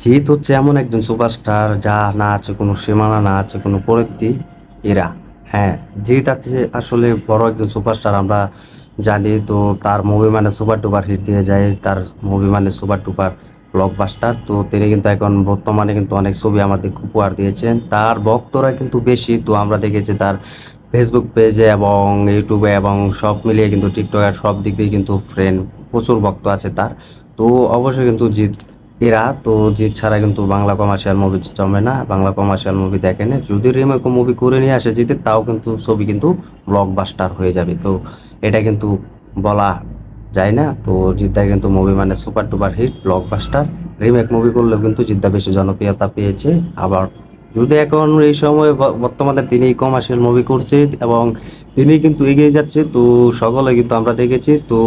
জিৎ হচ্ছে এমন একজন সুপারস্টার যা না আছে কোনো সীমানা, না আছে কোনো পরিধি। এরা, হ্যাঁ, জিৎ আছে আসলে বড় একজন সুপারস্টার আমরা জানি। তো তার মুভি মানে সুপার ডুপার হিট দিয়ে যায়, তার মুভি মানে সুপার ডুপার ব্লকবাস্টার। তো তিনি কিন্তু এখন বর্তমানে কিন্তু অনেক ছবি আমাদের উপহার দিয়েছেন, তার ভক্তরা কিন্তু বেশি। তো আমরা দেখেছি তার ফেসবুক পেজে এবং ইউটিউবে এবং সব মিলিয়ে কিন্তু টিকটকের সব দিক দিয়ে কিন্তু ফ্রেন্ড প্রচুর ভক্ত আছে তার। তো অবশ্যই কিন্তু জিৎ এরা তো জিৎ ছাড়া কিন্তু বাংলা কমার্শিয়াল মুভি জমে না, বাংলা কমার্শিয়াল মুভি দেখে না। যদি রিমেক মুভি করে নিয়ে আসে জিতে, তাও কিন্তু ছবি কিন্তু ব্লকবাস্টার হয়ে যাবে। তো এটা কিন্তু বলা যায় না। তো জিদ্দা কিন্তু মুভি মানে super duper hit blockbuster. Remake movie করলেও কিন্তু জিদ্দা বেশি জনপ্রিয়তা পেয়েছে। আবার যদি এখন এই সময় বর্তমানে তিনি কমার্শিয়াল মুভি করছে এবং তিনি কিন্তু এগিয়ে যাচ্ছে। তো সকলে কিন্তু আমরা দেখেছি। তো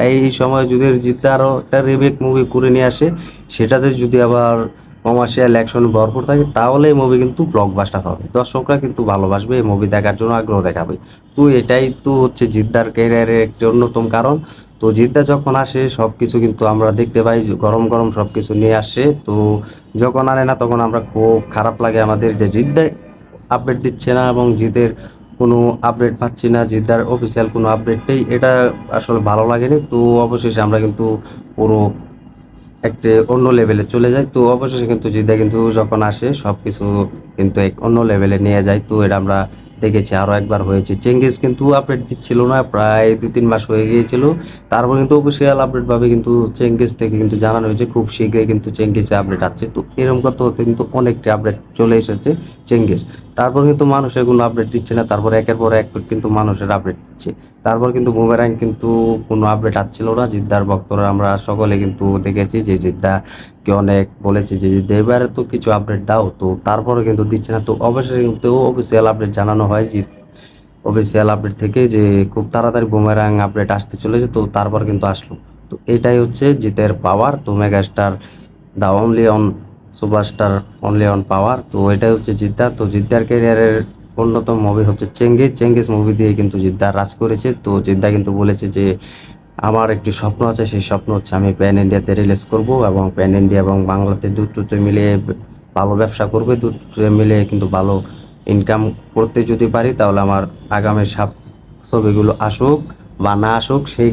এই সময় যদি জিদ্দা আরও একটা রিমেক মুভি করে নিয়ে আসে, সেটাতে যদি আবার কমার্শিয়াল অ্যাকশন ভরপুর থাকে, তাহলে এই মুভি কিন্তু ব্লকবাস্টার হবে, দর্শকরা কিন্তু ভালোবাসবে, এই মুভি দেখার জন্য আগ্রহ দেখাবে। তো এটাই তো হচ্ছে জিদ্দার ক্যারিয়ারের একটি অন্যতম কারণ। তো জিদ্দা যখন আসে সব কিছু কিন্তু আমরা দেখতে পাই যে গরম গরম সব কিছু নিয়ে আসে। তো যখন আনে না তখন আমরা খুব খারাপ লাগে আমাদের যে জিদ্দা আপডেট দিচ্ছে না এবং জিদের কোনো আপডেট পাচ্ছি না, জিদ্দার অফিসিয়াল কোনো আপডেটটাই এটা আসলে ভালো লাগেনি। তো অবশেষে আমরা কিন্তু পুরো একটা অন্য লেভেলে চলে যায়। তো অবশেষে কিন্তু জিদ্দা কিন্তু যখন আসে সব কিছু কিন্তু এক অন্য লেভেলে নিয়ে যায়। তো এটা আমরা দেখেছি, আরও একবার হয়েছে। চেঙ্গিস কিন্তু আপডেট দিচ্ছিল না, প্রায় 2-3 মাস হয়ে গিয়েছিল। তারপর কিন্তু অফিসিয়াল আপডেট ভাবে কিন্তু চেঙ্গিস থেকে কিন্তু জানানো হয়েছে খুব শীঘ্রই কিন্তু চেঙ্গিসে আপডেট আছে। তো এরকম করতে হতে কিন্তু অনেকটা আপডেট চলে এসেছে চেঙ্গিস। তারপর কিন্তু মানুষের কোনো আপডেট দিচ্ছে না, তারপর একের পর এক কিন্তু মানুষের আপডেট দিচ্ছে। তারপর কিন্তু বুমেরাং কিন্তু কোনো আপডেট আসছিল না। জিদ্দার ভক্তরা আমরা সকলে কিন্তু দেখেছি যে জিদ্দাকে অনেক বলেছি যে জিদ্দা এবারে তো কিছু আপডেট দাও, তো তারপরে কিন্তু দিচ্ছে না। তো অবশ্যই কিন্তু অফিসিয়াল আপডেট জানানো হয় যে অফিসিয়াল আপডেট থেকে যে খুব তাড়াতাড়ি বুমেরাং আপডেট আসতে চলেছে। তো তারপর কিন্তু আসলো। তো এটাই হচ্ছে জিতের পাওয়ার। তো megastar the only one superstar only one power. তো এটাই হচ্ছে জিদ্দার। তো জিদ্দার ক্যারিয়ারের অন্যতম মুভি হচ্ছে চেঙ্গিস। চেঙ্গিস মুভি দিয়ে কিন্তু জিদ্দা রাজ করেছে। তো জিদ্দা কিন্তু বলেছে যে আমার একটি স্বপ্ন আছে, সেই স্বপ্ন হচ্ছে আমি প্যান ইন্ডিয়াতে রিলিজ করব এবং প্যান ইন্ডিয়া এবং বাংলাতে দুটোতে মিলিয়ে ভালো ব্যবসা করবে। দুটোতে মিলিয়ে কিন্তু ভালো ইনকাম করতে যদি পারি, তাহলে আমার আগামী ছবিগুলো আসুক বা না আসুক সেই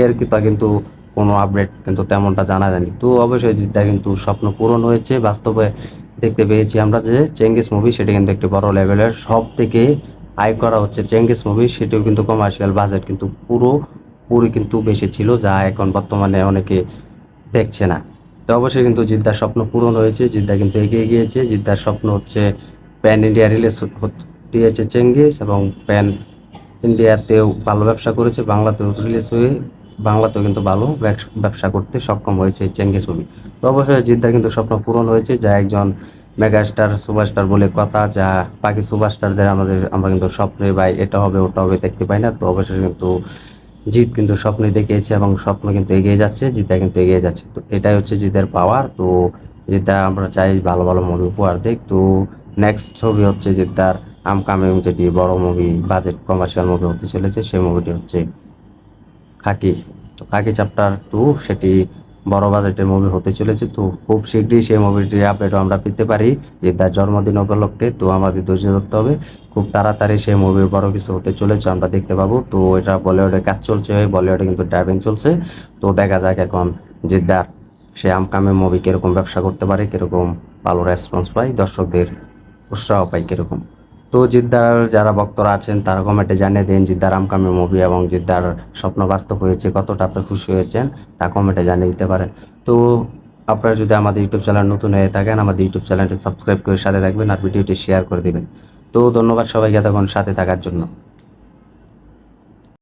এর তা কিন্তু কোনো আপডেট কিন্তু তেমনটা জানা যায়নি। তো অবশ্যই জিদ্দা কিন্তু স্বপ্ন পূরণ হয়েছে, বাস্তবে দেখতে পেয়েছি আমরা যে চেঙ্গিস মুভি সেটা কিন্তু একটি বড় লেভেলের সব থেকে আয় করা হচ্ছে চেঙ্গিস মুভি। সেটিও কিন্তু কমার্শিয়াল বাজেট কিন্তু পুরো কিন্তু বেশি ছিল, যা এখন বর্তমানে অনেকে দেখছে না। তো অবশ্যই কিন্তু জিদ্দার স্বপ্ন পূরণ হয়েছে, জিদ্দা কিন্তু এগিয়ে গিয়েছে। জিদ্দার স্বপ্ন হচ্ছে প্যান ইন্ডিয়া রিলিজ দিয়েছে চেঙ্গিস এবং প্যান ইন্ডিয়াতেও ভালো ব্যবসা করেছে, বাংলাতেও রিলিজ হয়ে বাংলাতেও কিন্তু ভালো ব্যবসা করতে সক্ষম হয়েছে চেঙ্গিস ছবি। তো অবশ্যই জিদ্দার কিন্তু স্বপ্ন পূরণ হয়েছে, যা একজন মেগাস্টার সুপারস্টার বলে কথা, যা বাকি সুপারস্টারদের আমরা কিন্তু স্বপ্নে ভাই এটা হবে ওটা হবে দেখতে পাই না। তো অবশ্যই কিন্তু জিৎ কিন্তু স্বপ্নে দেখিয়েছে এবং স্বপ্ন কিন্তু এগিয়ে যাচ্ছে, জিদ্দা কিন্তু এগিয়ে যাচ্ছে। তো এটাই হচ্ছে জিতের পাওয়ার। তো জিদ্দা আমরা চাই ভালো ভালো মুভি উপহার দিক। তো নেক্সট ছবি হচ্ছে জিদ্দার আপকামিং যেটি বড় মুভি বাজেট কমার্শিয়াল মুভি হতে চলেছে, সেই মুভিটি হচ্ছে খাকি। তো খাকি চ্যাপ্টার 2 সেটি বড় বাজেটের মুভি হতে চলেছে। তো খুব শীঘ্রই সেই মুভিটির আপডেটও আমরা পেতে পারি যে তার জন্মদিন উপলক্ষে। তো আমাদের ধৈর্য ধরতে হবে, খুব তাড়াতাড়ি সেই মুভির বড় কিছু হতে চলেছে, আমরা দেখতে পাবো। তো এটা বলিউডে কাজ চলছে, বলিউডে কিন্তু ড্রাইভিং চলছে। তো দেখা যাক এখন জিদ্দার সে আপকামিং মুভি কিরকম ব্যবসা করতে পারে, কিরকম ভালো রেসপন্স পায়, দর্শকদের উৎসাহ পায় কিরকম। তো জিদ্দার যারা ভক্তরা আছেন তারা কমেন্টে জানিয়ে দিন জিদ্দার আপকামিং মুভি এবং জিদ্দার স্বপ্ন বাস্তব হয়েছে কতটা আপনি খুশি হয়েছেন, তা কমেন্টে জানিয়ে দিতে পারেন। তো আপনারা যদি আমাদের ইউটিউব চ্যানেল নতুন হয়ে থাকেন, আমাদের ইউটিউব চ্যানেলটি সাবস্ক্রাইব করে সাথে থাকবেন আর ভিডিওটি শেয়ার করে দিবেন। তো ধন্যবাদ সবাইকে এতক্ষণ সাথে থাকার জন্য।